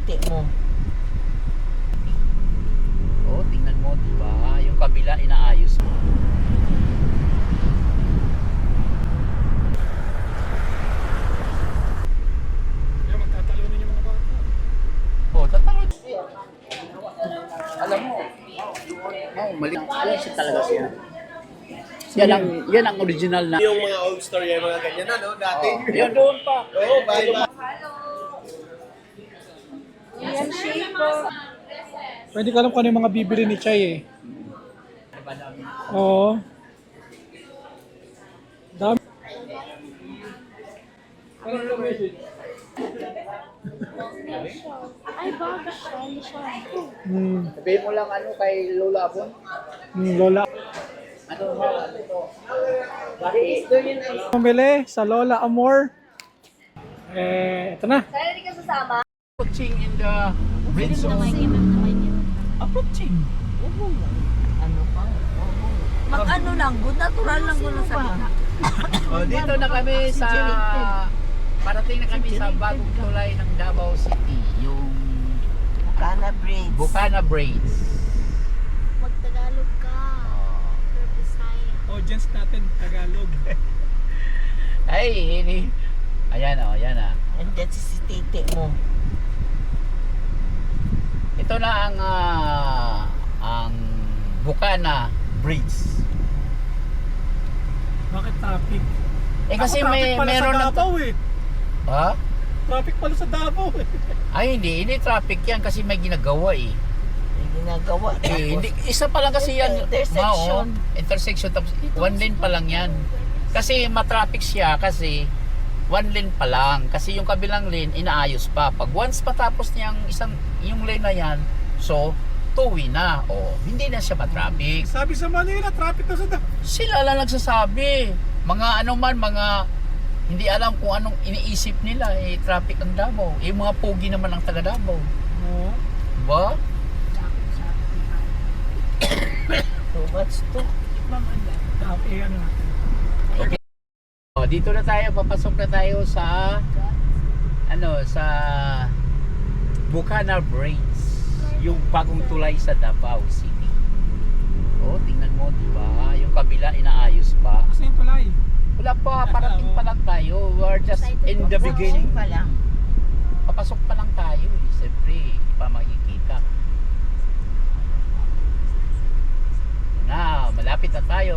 titi mo. Oh, tingnan mo, di ba? Yung kabila inaayos mo. Yan, magtatalunin yung mga bata. Oh, tatangon. Alam mo, mali. Alam siya talaga siya. Yan ang original na. Yung mga old story, yung mga ganyan na, no? Dati. Yan doon pa. Oo, bye-bye. Pwede ka alam kung ano yung mga bibili ni Chay eh. Oo. Dami. Ay, bago siya. Sabihin mo lang ano kay Lola Abon. Lola. Ano to? Bakit? Pumili sa Lola Amor. Ito na. Kaya hindi ka sasama? Approaching in the red zone. Approaching. Ano pa? Mag-ano lang, natural lang ko sa gitna. Oh, dito na kami sa parating na kami sa bagong tulay ng Davao City, yung Bukana Braids. Bukana Braids. Magtagalog ka. Or Bisaya. Audience natin, Tagalog. Ay, ini. Ayan oh, ayan ah. And that's si titi mo. Ito na ang Bukana Braids. Bakit traffic? Eh kasi Ako, traffic pala meron sa ng Davao eh. Ha? Traffic pala sa Davao eh. Ay hindi traffic yan kasi may ginagawa eh. Yung ginagawa. Eh, hindi, isa pa lang kasi yan. Intersection. Intersection. Tapos one lane pa lang yan. Kasi matraffic siya kasi one lane pa lang. Kasi yung kabilang lane inaayos pa. Pag once patapos niyang yung lane na yan, so two-way na. O, hindi na siya matraffic. Sabi sa Manila, traffic na sa Davao. Sila lang nagsasabi. Mga ano man, mga hindi alam kung anong iniisip nila. Eh, traffic ang Davao. Eh, mga pogi naman ang taga Davao. Oo. Diba? So what's to? Traffic, ano natin. O, dito na tayo, papasok na tayo sa sa Bukana Braids, yung bagong tulay sa Davao City. Oh, tingnan mo, di ba? Yung kabila inaayos pa. Kasi yung tulay. Wala pa, parating pa lang tayo. We're just in the beginning. Pa lang. Papasok pa lang tayo eh. Siyempre, hindi pa makikita. Na, malapit na tayo.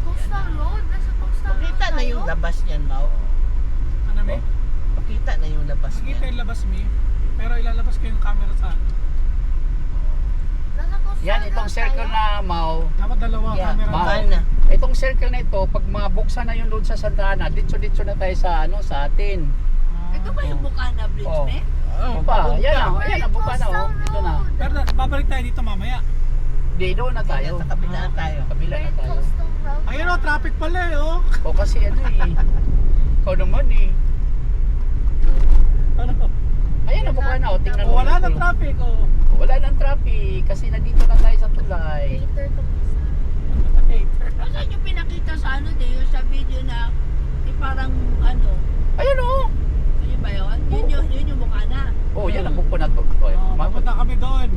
Coastal Road? Nasa Coastal Road Pakita na yung labas niyan, Mau. Ano may? Pakita na yung labas Sige niyan. tayo labas mi. Pero ilalabas ko yung camera sa ano. Nasa Coastal Yan, itong Road circle tayo? na, Mau. Dapat dalawa Yeah, camera. Mau. Bukana. Itong circle na ito, pag mabuksan na yung load sa Santa Ana, ditso-ditso na tayo sa sa atin. Ito ba yung Bukana Bridge, Oh. me? Ano pa? Yan na, ayan ang Bukana oh. Dito na. Pero babalik tayo dito mamaya. Di, doon na tayo. Sa kabila na tayo. Kabila na Great tayo. Coastal Road. Ayun o, traffic pala eh oh. O kasi ano eh. Ikaw naman eh. Ano? Ayan ang Bukana oh. Tingnan mo. Wala na traffic oh. Wala nang traffic kasi nandito na tayo sa tulay. Later to Pisa. Kasi yung pinakita sa ano din, sa video na parang ano, Ayun oh. yun ba yun? Yun yung Bukana. Oh, yan ang Bukana to. Oh, papunta kami doon.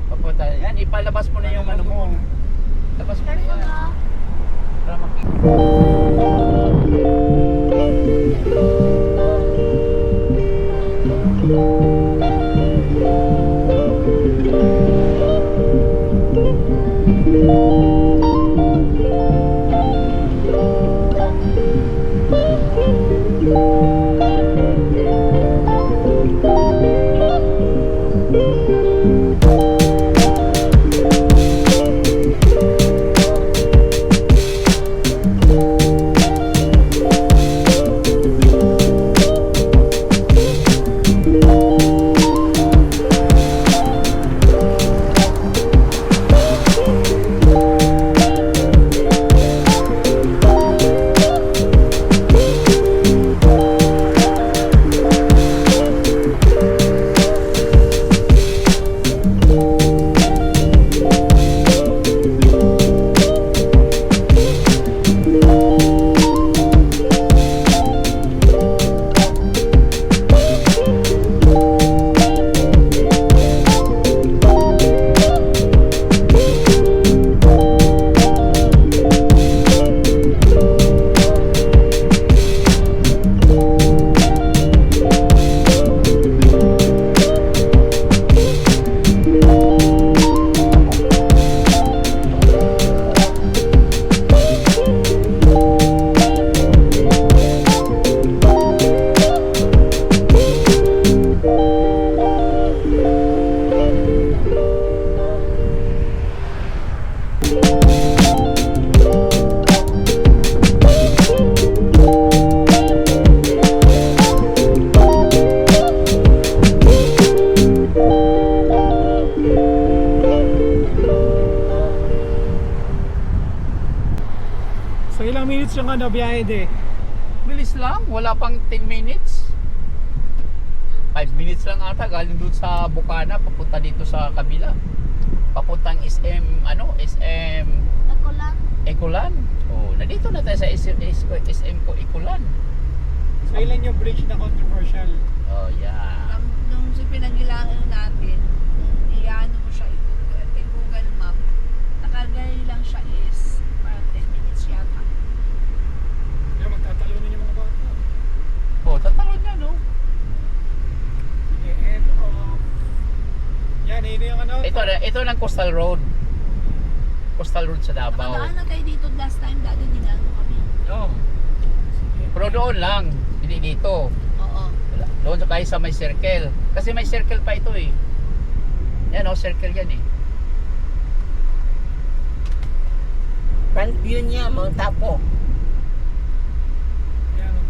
Papunta. Yan, ipalabas mo na yung ano mo. Labas mo na Careful yan. ha. Para makita. ano, biyahe de? Bilis lang, wala pang 10 minutes. 5 minutes lang ata galing doon sa Bukana papunta dito sa kabila. Papuntang SM SM Ako lang. Ecolan. Oh, nandito na tayo sa SM ko Ecolan. So ilan yung bridge na controversial? Oh, yeah. Nung si pinanggilaan natin, kung iano mo siya, Google Map, nakalagay lang siya is parang 10 minutes yata. Yan, magtatalunin yung mga bata. Oh, tatalon na, no? Sige, end of... Yan, yun yung ano? Ito ng Coastal Road. Coastal Road sa Davao. Nakadaan na tayo dito last time, dati dinalo kami. Oh. Pero doon lang, hindi dito. Oo. Doon sa kayo sa may circle. Kasi may circle pa ito eh. Yan oh, circle yan eh. Front view niya, Mount Apo. Yan, ang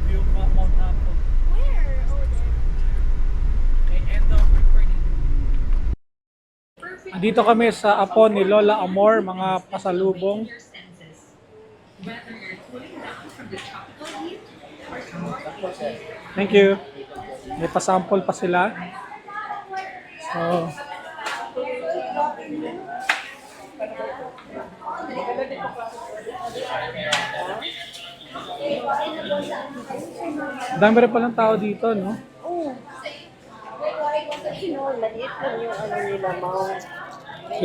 view of Mount Apo. Where? Oh, there. Okay, end of recording. Dito kami sa Apo ni Lola Amor, mga pasalubong. Thank you. May pasample pa sila. So, dami rin palang tao dito, no? Maliit lang yung ano nila, Mount.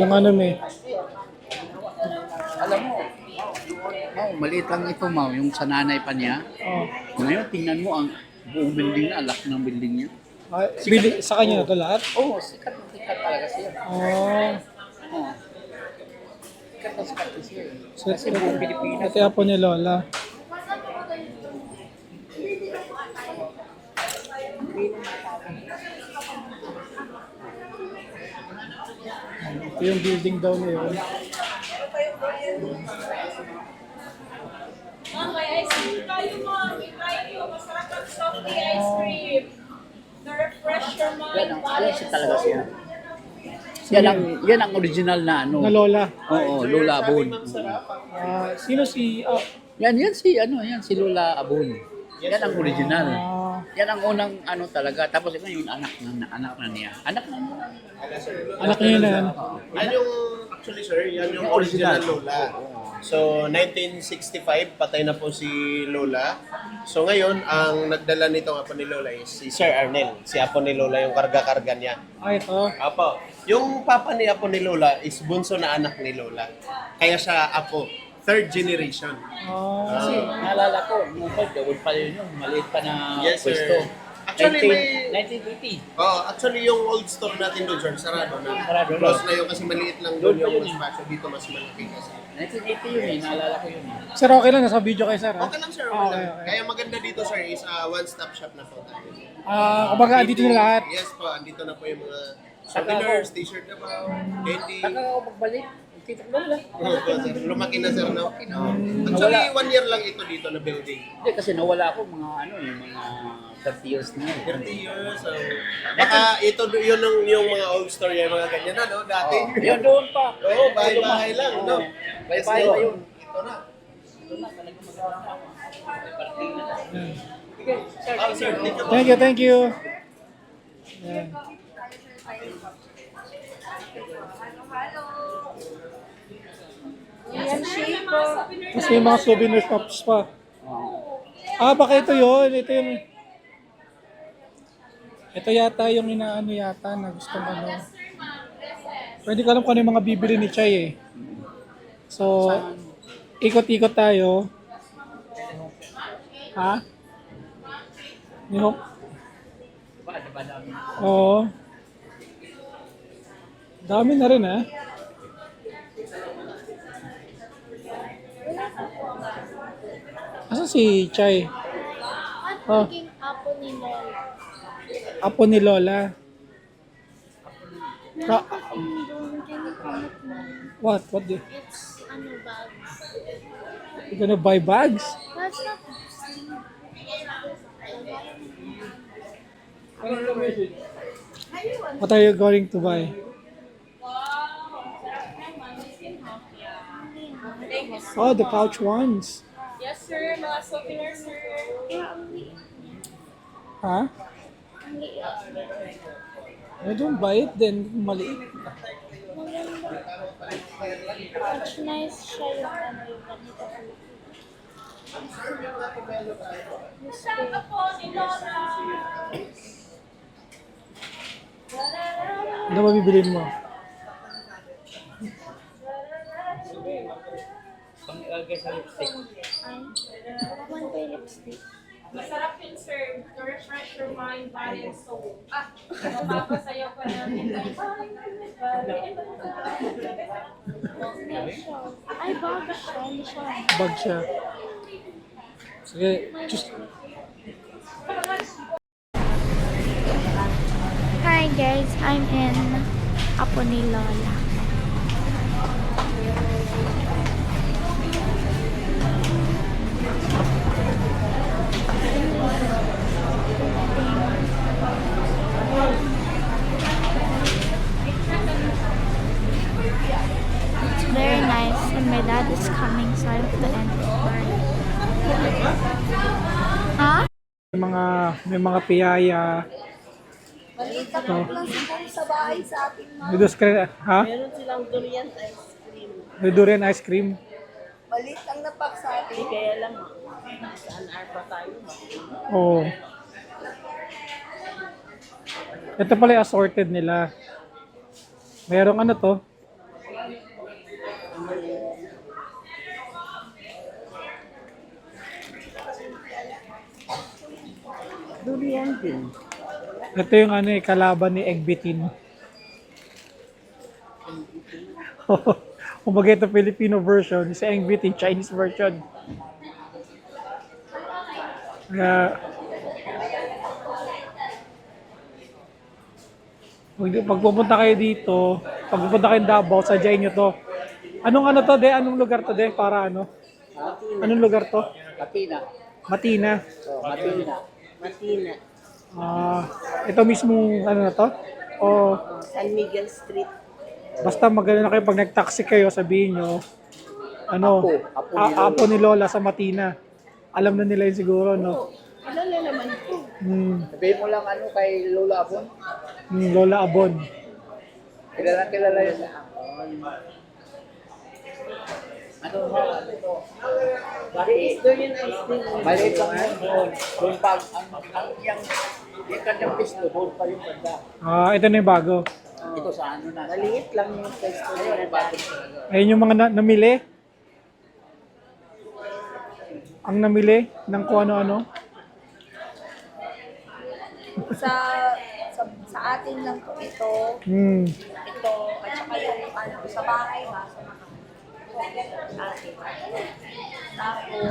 Yung ano may. Alam mo, maliit lang ito, Mau, yung sa nanay pa niya. Oh. Ngayon, tingnan mo ang buong building na, laki ng building niya. Sa kanya na to lahat? Oo, sikat talaga siya. Oh. Oo. Sikat na siya. Kasi buong Pilipinas. Ito yung po ni Lola. Ito yung building daw na yun. May ice cream tayo, mom. I-try nyo. Masarap ang softy ice cream. Na-refresh your mind. Yan siya talaga siya. Yan ang original na ano. Na Lola. Oo, Lola Abon. Sino si... Yan si Lola Abon. Yan ang original. Yan ang unang ano talaga. Tapos ito yung anak na niya. Anak Anak niya na yan. Yan yung, actually sir, yan yung original Lola. So, 1965, patay na po si Lola. So, ngayon, ang nagdala nitong apo ni Lola is si Sir Arnel. Si apo ni Lola, yung karga-karga niya. Ito. Apo. Yung papa ni apo ni Lola is bunso na anak ni Lola. Kaya siya apo. Third generation. Kasi naalala ko, nung pag-gawin pa yun yung maliit pa na Yes, sir. pwesto. Actually, 1980. Actually, yung old store natin doon, sir, sarado na. Sarado na. Close na yun kasi maliit lang doon Doon pa yung yun eh. espasyo. Dito mas malaki kasi. 1980 yun eh, naalala ko yun eh. Sir, okay lang. Nasa video kayo, sir. Okay lang, sir. Okay Okay, lang. okay. Kaya maganda dito, sir, is one-stop shop na po tayo. Kumbaga, andito na lahat. Yes po, andito na po yung mga souvenirs, t-shirt na po, candy. Taka ako magbalik. Kita ko lang. Lumaki na, sir, no? Actually, 1 year lang ito dito na building. Hindi kasi nawala ako mga mga 30 years na yun. 30 years, so... Baka ito yun yung mga old store, yung mga ganyan na, no? Dati. Yun doon pa. Oo, bahay-bahay lang, no? Bahay-bahay pa yun. Ito na. Sir, Thank you. Yan. Kasi may mga souvenir shops pa. Baka ito yun. Ito yung... Ito yata yung inaano yata na gusto mo ano. Pwede ko alam kung ano yung mga bibili ni Chay eh. So, ikot-ikot tayo. Ha? Yung... Oo. Dami na rin eh. Asan si Chay? At naging apo ni Lola. Apo ni Lola. Meron pa kung doon, can you comment mo? What? What the? It's, bags. You gonna buy bags? That's not What are you going to buy? Oh, the pouch ones. Yes, sir. Mga souvenir, sir. Kaya ang liit. Ha? Ang liit. Medyo bait din, maliit. Maganda. Much nice siya yung ano yung ganito. Saan po si Lola? Ano ba bibilin mo? Pang-ilagay sa lipstick. Ay, one by lipstick. Masarap yun, sir. To refresh your mind, body, and soul. Mapapasayaw ka namin. Hindi siya. Ay, bag siya. Hindi siya. Bag siya. Sige, just Hi guys, I'm in Apo ni Lola. It's very nice and my dad is coming so I have to enter. Ha? may mga piyaya. Balita ko lang sa bahay sa ating May screen, ha? Meron silang durian ice cream. May durian ice cream. Malit ang napak sa atin. Hindi kaya lang, saan arpa tayo? Oo. Ito pala yung assorted nila. Merong ano to? Durian din. Ito yung ano eh, kalaban ni Egg Bitin. Kumbaga ito Filipino version, si Egg Bitin, Chinese version. Kaya, pag pupunta kayo dito, pag pupunta kayo Davao, sadyain nyo to. Anong ano to, de? Anong lugar to, de? Para ano? Anong lugar to? Katina. Matina. Matina. Matina. Ito mismo ano na to? O San Miguel Street. basta maganda na kayo pag nag-taxi kayo, sabihin nyo, ano, Apo ni Lola sa Matina. Alam na nila yun siguro, no? Alala naman po. Sabihin mo lang ano kay Lola Abon. Lola Abon. Kilala yun sa ano mo, ano to? Bakit? Durian ice cream. Maliit lang yun. Kung pag, yung kanyang pisto, doon pa yung ganda. Ito na yung bago. Ito sa ano na. Maliit lang yung pwesto nila dati. Ayun yung mga namili. Ang namili ng kung ano-ano. Sa atin lang po ito, ito, at saka yung ano, sa bahay ha, sa mga atin. Tapos,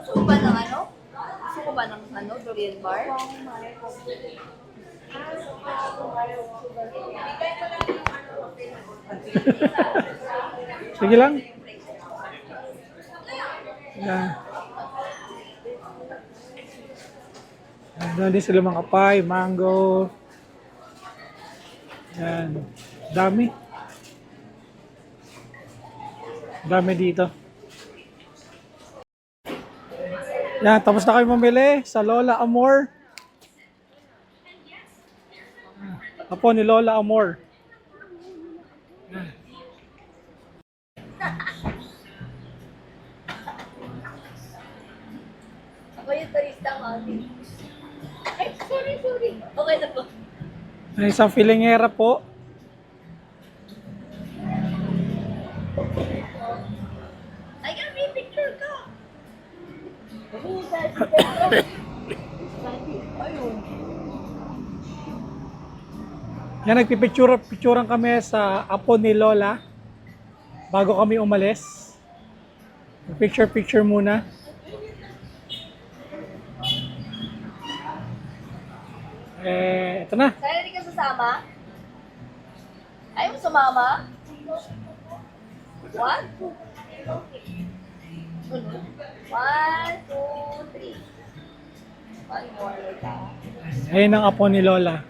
gusto ko ba ng ano? Gusto ko ba ng ano, durian bar? Sige lang. Yan. Doon din sila mga pie, mango. Yan. Dami. Dami dito. Yan, tapos na kayo mamili sa Lola Amor. Apo ni Lola Amor. Ako yung turista kami. Ay, sorry. Okay na po. May isang filingera po. Ay, may picture ka. Yan, nagpipicturan kami sa Apo ni Lola bago kami umalis. Picture muna. Ito na. Sana hindi ka sasama? Ayaw mo sumama? One, two. One, two, three. One more. Ayun ang Apo ni Lola.